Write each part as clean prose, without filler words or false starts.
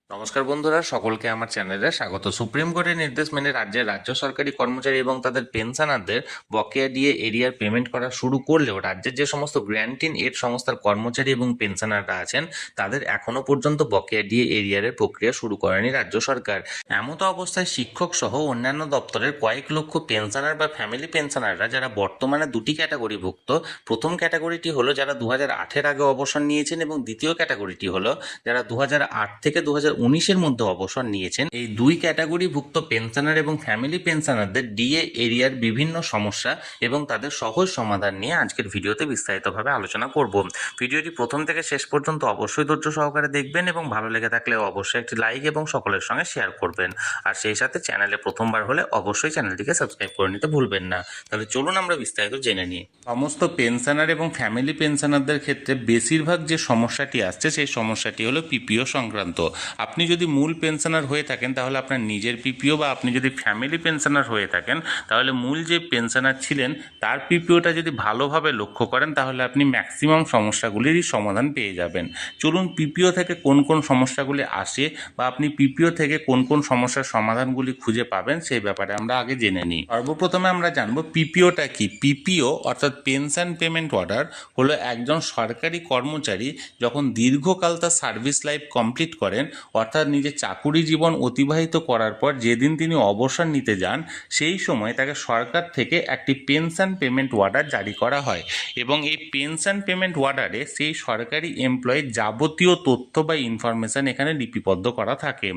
নমস্কার বন্ধুরা, সকলকে আমার চ্যানেলে স্বাগত। সুপ্রিম কোর্টের নির্দেশ মেনে রাজ্যের রাজ্য সরকারি কর্মচারী এবং তাদের পেনশনারদের বকেয়া দিয়ে এরিয়ার পেমেন্ট করা শুরু করলেও রাজ্যের যে সমস্ত গ্র্যান্ট ইন এড সংস্থার কর্মচারী এবং পেনশনাররা আছেন তাদের এখনো পর্যন্ত বকেয়া দিয়ে এরিয়ারের প্রক্রিয়া শুরু করেনি রাজ্য সরকার। এমতো অবস্থায় শিক্ষক সহ অন্যান্য দপ্তরের কয়েক লক্ষ পেনশনার বা ফ্যামিলি পেনশনাররা যারা বর্তমানে দুটি ক্যাটাগরিভুক্ত, প্রথম ক্যাটাগরিটি হলো যারা 2008-এর আগে অবসর নিয়েছেন এবং দ্বিতীয় ক্যাটাগরিটি হলো যারা 2008 থেকে 2019-এর মধ্যে অবসর নিয়েছেন। এই দুই ক্যাটাগরিভুক্ত পেনশনার এবং ফ্যামিলি পেনশনারদের ডিএ এরিয়ার বিভিন্ন সমস্যা এবং তাদের সহজ সমাধান নিয়ে আজকের ভিডিওতে বিস্তারিতভাবে আলোচনা করব। ভিডিওটি প্রথম থেকে শেষ পর্যন্ত অবশ্যই ধৈর্য সহকারে দেখবেন এবং ভালো লেগে থাকলে অবশ্যই একটি লাইক এবং সকলের সঙ্গে শেয়ার করবেন। আর সেই সাথে চ্যানেলে প্রথমবার হলে অবশ্যই চ্যানেলটিকে সাবস্ক্রাইব করে নিতে ভুলবেন না। তাহলে চলুন আমরা বিস্তারিত জেনে নিই। সমস্ত পেনশনার এবং ফ্যামিলি পেনশনারদের ক্ষেত্রে বেশিরভাগ যে সমস্যাটি আসছে সেই সমস্যাটি হলো পিপিও সংক্রান্ত। আপনি যদি মূল পেনশনার হয়ে থাকেন তাহলে আপনার নিজের পিপিও, বা আপনি যদি ফ্যামিলি পেনশনার হয়ে থাকেন তাহলে মূল যে পেনশনার ছিলেন তার পিপিওটা যদি ভালোভাবে লক্ষ্য করেন তাহলে আপনি ম্যাক্সিমাম সমস্যাগুলিরই সমাধান পেয়ে যাবেন। চলুন পিপিও থেকে কোন কোন সমস্যাগুলি আসে বা আপনি পিপিও থেকে কোন কোন সমস্যার সমাধানগুলি খুঁজে পাবেন সেই ব্যাপারে আমরা আগে জেনে নিই। সর্বপ্রথমে আমরা জানবো পিপিওটা কি। পিপিও অর্থাৎ পেনশন পেমেন্ট অর্ডার হলো একজন সরকারি কর্মচারী যখন দীর্ঘকাল তার সার্ভিস লাইফ কমপ্লিট করেন, অর্থাৎ নিজের চাকুরি জীবন অতিবাহিত করার পর যেদিন তিনি অবসর নিতে যান সেই সময় তাকে সরকার থেকে একটি পেনশন পেমেন্ট অর্ডার জারি করা হয় এবং এই পেনশন পেমেন্ট অর্ডারে সেই সরকারি এমপ্লয়ির যাবতীয় তথ্য বা ইনফরমেশন এখানে লিপিবদ্ধ করা থাকে।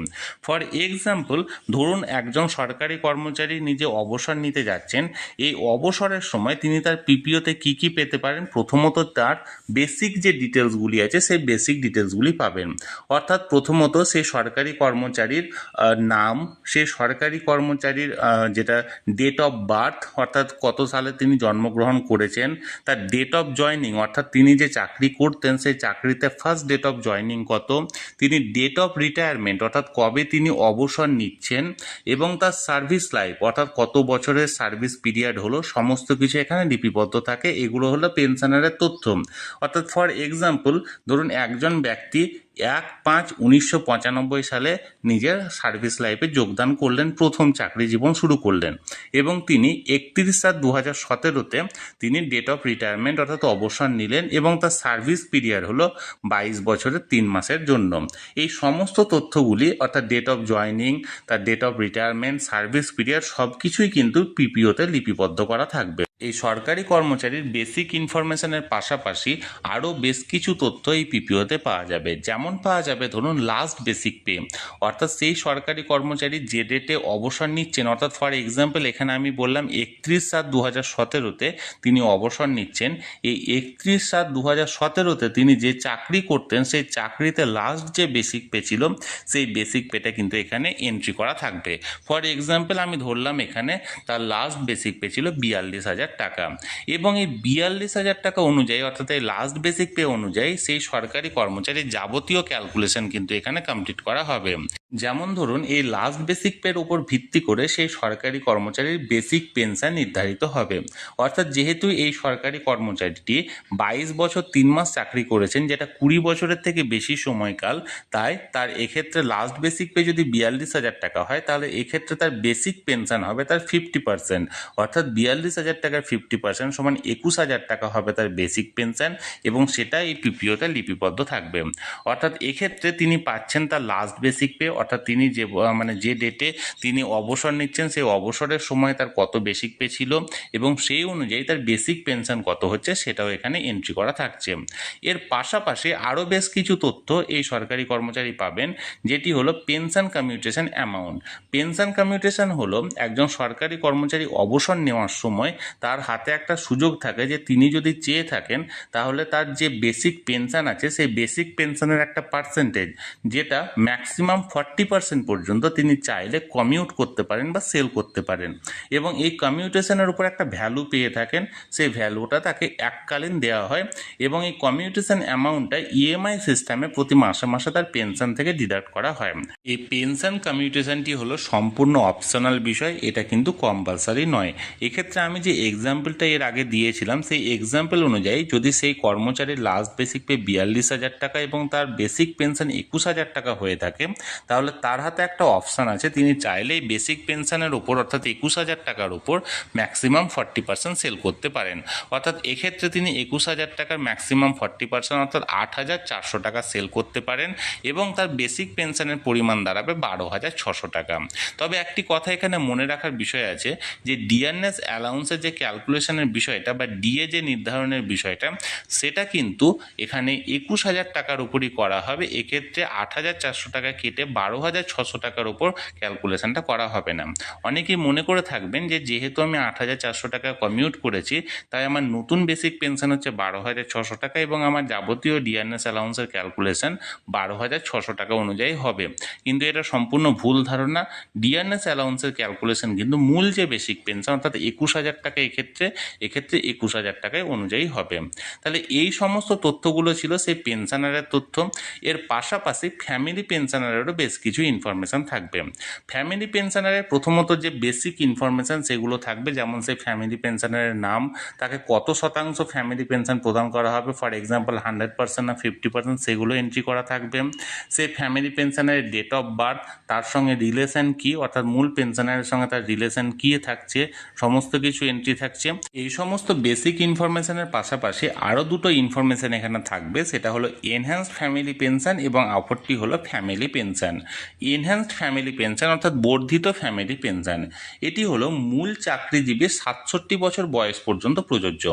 ফর এক্সাম্পল, ধরুন একজন সরকারি কর্মচারী নিজে অবসর নিতে যাচ্ছেন। এই অবসরের সময় তিনি তার পিপিওতে কি কি পেতে পারেন? প্রথমত তার বেসিক যে ডিটেলসগুলি আছে সেই বেসিক ডিটেলসগুলি পাবেন। অর্থাৎ প্রথমত সেই সরকারি কর্মচারীর নাম, সেই সরকারি কর্মচারীর যেটা ডেট অফ বার্থ অর্থাৎ কত সালে তিনি জন্মগ্রহণ করেছেন, তার ডেট অফ জয়নিং অর্থাৎ তিনি যে চাকরি করতেন সেই চাকরিতে ফার্স্ট ডেট অফ জয়নিং কত, তিনি ডেট অফ রিটায়ারমেন্ট অর্থাৎ কবে তিনি অবসর নিচ্ছেন, এবং তার সার্ভিস লাইফ অর্থাৎ কত বছরের সার্ভিস পিরিয়ড হলো, সমস্ত কিছু এখানে লিপিবদ্ধ থাকে। এগুলো হলো পেনশনারের তথ্য। অর্থাৎ ফর এক্সাম্পল, ধরুন একজন ব্যক্তি 1/5/1995 সালে নিজের সার্ভিস লাইফে যোগদান করলেন, প্রথম চাকরি জীবন শুরু করলেন এবং তিনি 31/7/2017-তে তিনি ডেট অফ রিটায়ারমেন্ট অর্থাৎ অবসর নিলেন এবং তার সার্ভিস পিরিয়ড হলো 22 বছরের 3 মাসের জন্য। এই সমস্ত তথ্যগুলি অর্থাৎ ডেট অফ জয়নিং, তার date of retirement, service period সব কিছুই কিন্তু পিপিওতে লিপিবদ্ধ করা থাকবে। এই সরকারি কর্মচারীর বেসিক ইনফরমেশনের পাশাপাশি আরও বেশ কিছু তথ্য এই পিপিওতে পাওয়া যাবে। যেমন পাওয়া যাবে ধরুন লাস্ট বেসিক পে, অর্থাৎ সেই সরকারি কর্মচারী যে ডেটে অবসর নিচ্ছেন, অর্থাৎ ফর এক্সাম্পল এখানে আমি বললাম 31/7/2017-তে তিনি অবসর নিচ্ছেন। এই 31/7/2017-তে তিনি যে চাকরি করতেন সেই চাকরিতে লাস্ট যে বেসিক পে ছিল সেই বেসিক পেটা কিন্তু এখানে এন্ট্রি করা থাকবে। ফর এক্সাম্পল আমি ধরলাম এখানে তার লাস্ট বেসিক পে ছিল 42,000 টাকা এবং এই 42,000 টাকা অনুযায়ী অর্থাৎ এই লাস্ট বেসিক পে অনুযায়ী সেই সরকারি কর্মচারীর যাবতীয় ক্যালকুলেশন কিন্তু এখানে কমপ্লিট করা হবে। যেমন ধরুন এই লাস্ট বেসিক পের উপর ভিত্তি করে সেই সরকারি কর্মচারীর বেসিক পেনশন নির্ধারিত হবে। অর্থাৎ যেহেতু এই সরকারি কর্মচারীটি 22 বছর 3 মাস চাকরি করেছেন, যেটা 20 বছরের থেকে বেশি সময়কাল, তাই তার এক্ষেত্রে লাস্ট বেসিক পে যদি 42,000 টাকা হয় তাহলে এক্ষেত্রে তার বেসিক পেনশন হবে তার 50%, অর্থাৎ 42,000 টাকার 50% সমান 21,000 টাকা হবে তার বেসিক পেনশন এবং সেটা এই পিপিওতে লিপিবদ্ধ থাকবে। অর্থাৎ এক্ষেত্রে তিনি পাচ্ছেন তার লাস্ট বেসিক পে অর্থাৎ তিনি যে ডেটে তিনি অবসর নিচ্ছেন সেই অবসরের সময় তার কত বেসিক পে ছিল এবং সেই অনুযায়ী তার বেসিক পেনশন কত হচ্ছে সেটাও এখানে এন্ট্রি করা থাকছে। এর পাশাপাশি আরও বেশ কিছু তথ্য এই সরকারি কর্মচারী পাবেন, যেটি হলো pension commutation amount. Pension commutation হলো একজন সরকারি কর্মচারী অবসর নেওয়ার সময় তার হাতে একটা সুযোগ থাকে যে তিনি যদি চেয়ে থাকেন তাহলে তার যে বেসিক পেনশন আছে সেই বেসিক পেনশনের একটা পার্সেন্টেজ, যেটা ম্যাক্সিমাম 40% পর্যন্ত তিনি চাইলে কমিউট করতে পারেন বা সেল করতে পারেন, এবং এই কমিউটেশনের উপর একটা ভ্যালু পেয়ে থাকেন। সেই ভ্যালুটা তাকে এককালীন দেওয়া হয় এবং এই কমিউটেশন অ্যামাউন্টটা ইএমআই সিস্টেমে প্রতি মাসে মাসে তার পেনশন থেকে ডিডাক্ট করা হয়। এই পেনশন কমিউটেশনটি হলো সম্পূর্ণ অপশনাল বিষয়, এটা কিন্তু কম্পালসারি নয়। এক্ষেত্রে আমি যে এক্সাম্পলটা এর আগে দিয়েছিলাম সেই এক্সাম্পল অনুযায়ী যদি সেই কর্মচারীর লাস্ট বেসিক পে 42,000 টাকা এবং তার বেসিক পেনশন 21,000 টাকা হয়ে থাকে, তাহলে তার হাতে একটা অপশান আছে, তিনি চাইলেই বেসিক পেনশনের ওপর অর্থাৎ 21,000 টাকার ওপর ম্যাক্সিমাম 40% সেল করতে পারেন। অর্থাৎ এক্ষেত্রে তিনি 21,000 টাকার ম্যাক্সিমাম 40% অর্থাৎ 8,400 টাকা সেল করতে পারেন এবং তার বেসিক পেনশনের পরিমাণ দাঁড়াবে 12,600 টাকা। তবে একটি কথা এখানে মনে রাখার বিষয় আছে যে ডিয়ারনেস অ্যালাউন্সের যে ক্যালকুলেশনের বিষয়টা বা ডিএ যে নির্ধারণের বিষয়টা, সেটা কিন্তু এখানে 21,000 টাকার উপরই করা হবে। এক্ষেত্রে 8,400 টাকা কেটে 12,600 টাকার উপর ক্যালকুলেশনটা করা হবে না। অনেকেই মনে করে থাকবেন যে যেহেতু আমি 8,400 টাকা কমিউট করেছি, তাই আমার নতুন বেসিক পেনশন হচ্ছে 12,600 টাকা এবং আমার যাবতীয় ডিয়ারনেস অ্যালাউন্সের ক্যালকুলেশন 12,600 টাকা অনুযায়ী হবে। কিন্তু এটা সম্পূর্ণ ভুল ধারণা। ডিয়ারনেস অ্যালাউন্সের ক্যালকুলেশন কিন্তু মূল যে বেসিক পেনশন অর্থাৎ 21,000 টাকা এক্ষেত্রে 21,000 টাকায় অনুযায়ী হবে। তাহলে এই সমস্ত তথ্যগুলো ছিল সেই পেনশনারের তথ্য। এর পাশাপাশি ফ্যামিলি পেনশনারেরও বেশ কিছু ইনফরমেশান থাকবে। ফ্যামিলি পেনশনারের প্রথমত যে বেসিক ইনফরমেশান সেগুলো থাকবে, যেমন সেই ফ্যামিলি পেনশনারের নাম, তাকে কত শতাংশ ফ্যামিলি পেনশন প্রদান করা হবে, ফর এক্সাম্পল 100% না 50%, সেগুলো এন্ট্রি করা থাকবে। সেই ফ্যামিলি পেনশনারের ডেট অফ বার্থ, তার সঙ্গে রিলেশন কি অর্থাৎ মূল পেনশনারের সঙ্গে তার রিলেশন কি থাকছে, সমস্ত কিছু এন্ট্রি থাকছে। এই সমস্ত বেসিক ইনফরমেশনের পাশাপাশি আরও দুটো ইনফরমেশন এখানে থাকবে, সেটা হলো এনহ্যান্সড ফ্যামিলি পেনশন এবং অপরটি হলো family pension. Enhanced family pension অর্থাৎ বর্ধিত ফ্যামিলি পেনশন, এটি হলো মূল চাকরিজীবী 67 বছর বয়স পর্যন্ত প্রযোজ্য।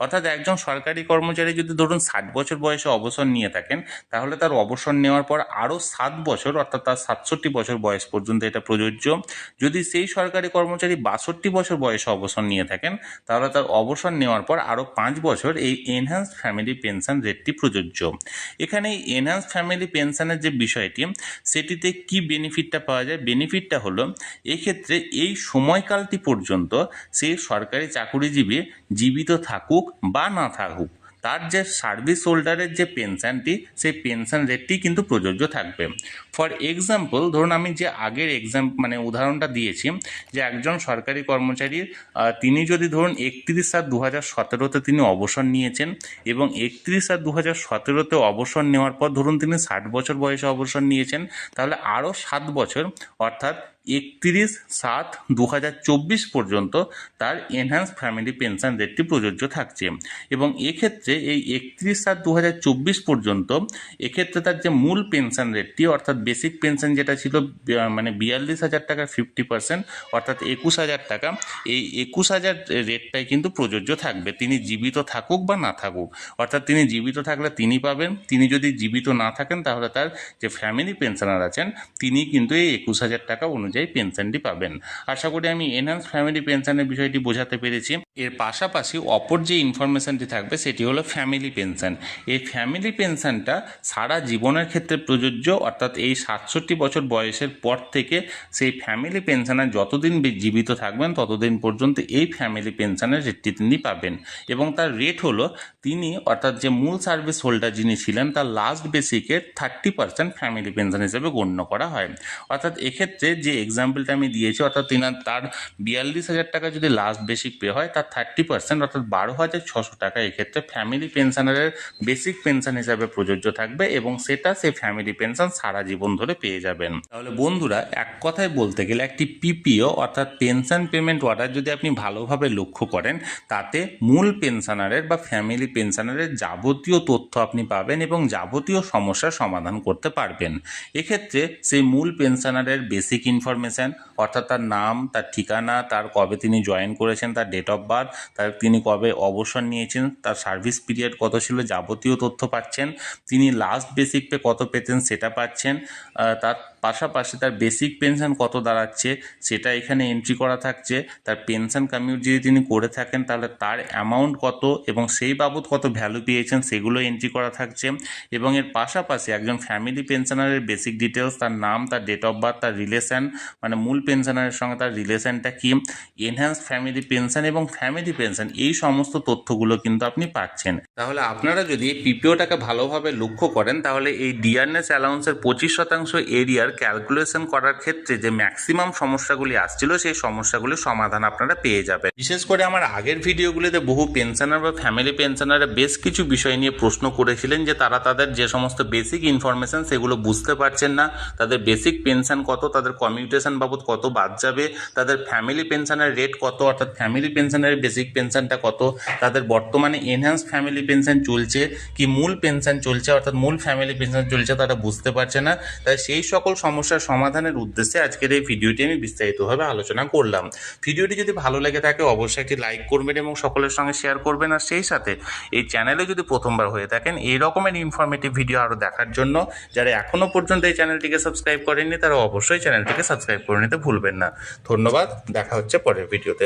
অর্থাৎ একজন সরকারি কর্মচারী যদি ধরুন 60 বছর বয়সে অবসর নিয়ে থাকেন, তাহলে তার অবসর নেওয়ার পর আরও 7 বছর অর্থাৎ তার 67 বছর বয়স পর্যন্ত এটা প্রযোজ্য। যদি সেই সরকারি কর্মচারী 62 বছর বয়সে অবসর নিয়ে থাকেন, তাহলে তার অবসর নেওয়ার পর আরও 5 বছর এই এনহ্যান্সড ফ্যামিলি পেনশন রেটটি প্রযোজ্য। এখানে এই এনহ্যান্সড ফ্যামিলি পেনশনের যে বিষয়টি, সেটিতে কি বেনিফিটটা পাওয়া যায়? বেনিফিটটা হলো এক্ষেত্রে এই সময়কালটি পর্যন্ত সেই সরকারি চাকুরিজীবী জীবিত থাকুক বা না থাকুক, তার যে সার্ভিস হোল্ডারের যে পেনশনটি, সেই পেনশন রেটটি কিন্তু প্রযোজ্য থাকবে। ফর এক্সাম্পল, ধরুন আমি যে আগের উদাহরণটা দিয়েছি, যে একজন সরকারি কর্মচারীর তিনি যদি ধরুন 31/7/2017 তিনি অবসর নিয়েছেন এবং 31/7/2017 অবসর নেওয়ার পর ধরুন তিনি 60 বছর বয়সে অবসর নিয়েছেন, তাহলে আরও 7 বছর অর্থাৎ 31/7/2024 পর্যন্ত তার এনহ্যান্স ফ্যামিলি পেনশন রেটটি প্রযোজ্য থাকছে। এবং এক্ষেত্রে এই 31/7/2024 পর্যন্ত এক্ষেত্রে তার যে মূল পেনশন রেটটি অর্থাৎ বেসিক পেনশন যেটা ছিল 42,000 টাকার 50% অর্থাৎ 21,000 টাকা, এই 21,000 রেটটাই কিন্তু প্রযোজ্য থাকবে, তিনি জীবিত থাকুক বা না থাকুক। অর্থাৎ তিনি জীবিত থাকলে তিনি পাবেন, তিনি যদি জীবিত না থাকেন তাহলে তার যে ফ্যামিলি পেনশনার আছেন তিনি কিন্তু এই 21,000 টাকা অনুযায়ী পেনশনটি পাবেন। আশা করি আমি এনহ্যান্স ফ্যামিলি পেনশনের বিষয়টি বোঝাতে পেরেছি। এর পাশাপাশি অপর যে ইনফরমেশনটি থাকবে সেটি হলো ফ্যামিলি পেনশন। এই ফ্যামিলি পেনশনটা সারা জীবনের ক্ষেত্রে প্রযোজ্য, অর্থাৎ এই 67 বছর বয়সের পর থেকে সেই ফ্যামিলি পেনশনার যতদিন জীবিত থাকবেন ততদিন পর্যন্ত এই ফ্যামিলি পেনশনের রেটটি তিনি পাবেন। এবং তার রেট হলো তিনি অর্থাৎ যে মূল সার্ভিস হোল্ডার যিনি ছিলেন তার লাস্ট বেসিকের 30% ফ্যামিলি পেনশন হিসেবে গণ্য করা হয়। অর্থাৎ এক্ষেত্রে যে এক্সাম্পলটা আমি দিয়েছি, অর্থাৎ তার 42,000 টাকা যদি লাস্ট বেসিক পে হয়, তার 30% অর্থাৎ 12,600 টাকা এক্ষেত্রে ফ্যামিলি পেনশনারের বেসিক পেনশন হিসাবে প্রযোজ্য থাকবে এবং সেটা সেই ফ্যামিলি পেনশন সারা জীবন ধরে পেয়ে যাবেন। তাহলে বন্ধুরা, এক কথায় বলতে গেলে একটি পিপিও অর্থাৎ পেনশন পেমেন্ট অর্ডার যদি আপনি ভালোভাবে লক্ষ্য করেন, তাতে মূল পেনশনারের বা ফ্যামিলি পেনশনারের যাবতীয় তথ্য আপনি পাবেন এবং যাবতীয় সমস্যার সমাধান করতে পারবেন। এক্ষেত্রে সেই মূল পেনশনারের বেসিক ইনফরমেশান অর্থাৎ তার নাম, তার ঠিকানা, তার কবে তিনি জয়েন করেছেন, তার ডেট অফ বার্থ, তার তিনি কবে অবসর নিয়েছেন, তার সার্ভিস পিরিয়ড কত ছিল, যাবতীয় তথ্য পাচ্ছেন। তিনি লাস্ট বেসিক পে কত পেতেন সেটা পাচ্ছেন। তার পাশাপাশি তার বেসিক পেনশন কত দাঁড়াচ্ছে সেটা এখানে এন্ট্রি করা থাকছে। তার পেনশন কমিউট যদি তিনি করে থাকেন তাহলে তার অ্যামাউন্ট কত এবং সেই বাবদ কত ভ্যালু পেয়েছেন সেগুলো এন্ট্রি করা থাকছে। এবং এর পাশাপাশি একজন ফ্যামিলি পেনশনারের বেসিক ডিটেলস, তার নাম, তার ডেট অফ বার্থ, তার রিলেশন মানে মূল পেনশনারের সঙ্গে তার রিলেশনটা কি, এনহ্যান্স ফ্যামিলি পেনশন এবং ফ্যামিলি পেনশন, এই সমস্ত তথ্যগুলো কিন্তু আপনি পাচ্ছেন। তাহলে আপনারা যদি পিপিওটাকে ভালোভাবে লক্ষ্য করেন তাহলে এই ডিয়ারনেস অ্যালাউন্সের 25% এরিয়ার ক্যালকুলেশন করার ক্ষেত্রে যে ম্যাক্সিমাম সমস্যাগুলি আসছিল সেই সমস্যাগুলির সমাধান আপনারা পেয়ে যাবেন। বিশেষ করে আমার আগের ভিডিওগুলিতে বহু পেনশনার বা ফ্যামিলি পেনশনাররা বেশ কিছু বিষয় নিয়ে প্রশ্ন করেছিলেন যে তারা তাদের যে সমস্ত বেসিক ইনফরমেশন সেগুলো বুঝতে পারছেন না, তাদের বেসিক পেনশন কত, তাদের কমিউটেশন বাবদ কত বাদ যাবে, তাদের ফ্যামিলি পেনশনের রেট কত অর্থাৎ ফ্যামিলি পেনশনের বেসিক পেনশনটা কত, তাদের বর্তমানে এনহ্যান্স ফ্যামিলি পেনশন চলছে কি মূল পেনশন চলছে অর্থাৎ মূল ফ্যামিলি পেনশন চলছে, তারা বুঝতে পারছে না। তাই সেই সকল সমস্যার সমাধানের উদ্দেশ্যে আজকের এই ভিডিওটি আমি বিস্তারিতভাবে আলোচনা করলাম। ভিডিওটি যদি ভালো লেগে থাকে অবশ্যই একটি লাইক করবেন এবং সকলের সঙ্গে শেয়ার করবেন। আর সেই সাথে এই চ্যানেলে যদি প্রথমবার হয়ে থাকেন এই রকমের ইনফরমেটিভ ভিডিও আরও দেখার জন্য যারা এখনও পর্যন্ত এই চ্যানেলটিকে সাবস্ক্রাইব করেননি তারা অবশ্যই চ্যানেলটিকে সাবস্ক্রাইব করে নিতে ভুলবেন না। ধন্যবাদ, দেখা হচ্ছে পরের ভিডিওতে।